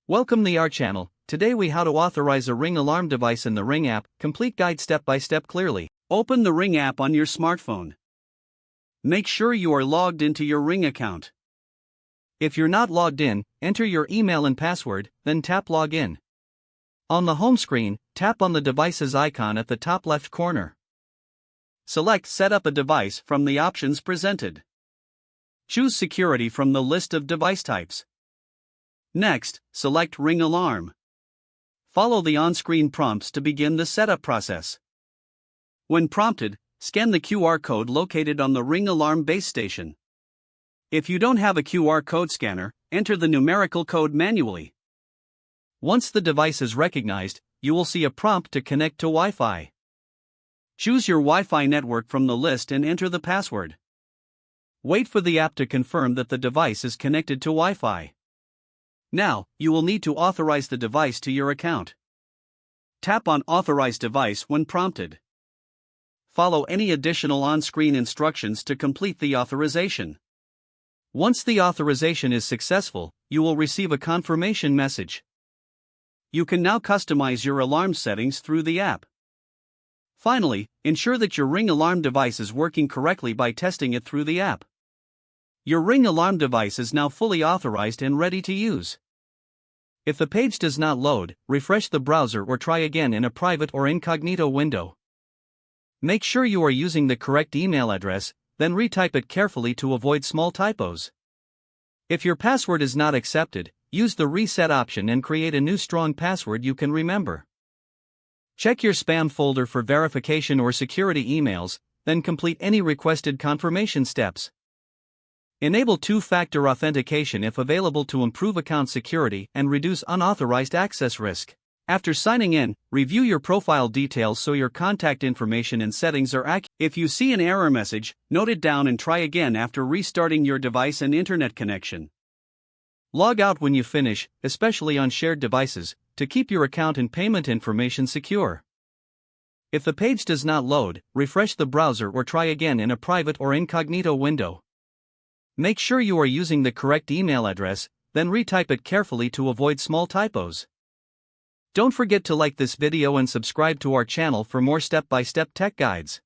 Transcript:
Welcome to our channel. Today we how to authorize a Ring alarm device in the Ring app, complete guide step by step clearly. Open the Ring app on your smartphone. Make sure you are logged into your Ring account. If you're not logged in, enter your email and password, then tap Login. On the home screen, tap on the device's icon at the top left corner. Select Set up a device from the options presented. Choose Security from the list of device types. Next, select Ring Alarm. Follow the on-screen prompts to begin the setup process. When prompted, scan the QR code located on the Ring Alarm base station. If you don't have a QR code scanner, enter the numerical code manually. Once the device is recognized, you will see a prompt to connect to Wi-Fi. Choose your Wi-Fi network from the list and enter the password. Wait for the app to confirm that the device is connected to Wi-Fi. Now, you will need to authorize the device to your account. Tap on Authorize Device when prompted. Follow any additional on-screen instructions to complete the authorization. Once the authorization is successful, you will receive a confirmation message. You can now customize your alarm settings through the app. Finally, ensure that your Ring alarm device is working correctly by testing it through the app. Your Ring alarm device is now fully authorized and ready to use. If the page does not load, refresh the browser or try again in a private or incognito window. Make sure you are using the correct email address, then retype it carefully to avoid small typos. If your password is not accepted, use the reset option and create a new strong password you can remember. Check your spam folder for verification or security emails, then complete any requested confirmation steps. Enable two-factor authentication if available to improve account security and reduce unauthorized access risk. After signing in, review your profile details so your contact information and settings are accurate. If you see an error message, note it down and try again after restarting your device and internet connection. Log out when you finish, especially on shared devices, to keep your account and payment information secure. If the page does not load, refresh the browser or try again in a private or incognito window. Make sure you are using the correct email address, then retype it carefully to avoid small typos. Don't forget to like this video and subscribe to our channel for more step-by-step tech guides.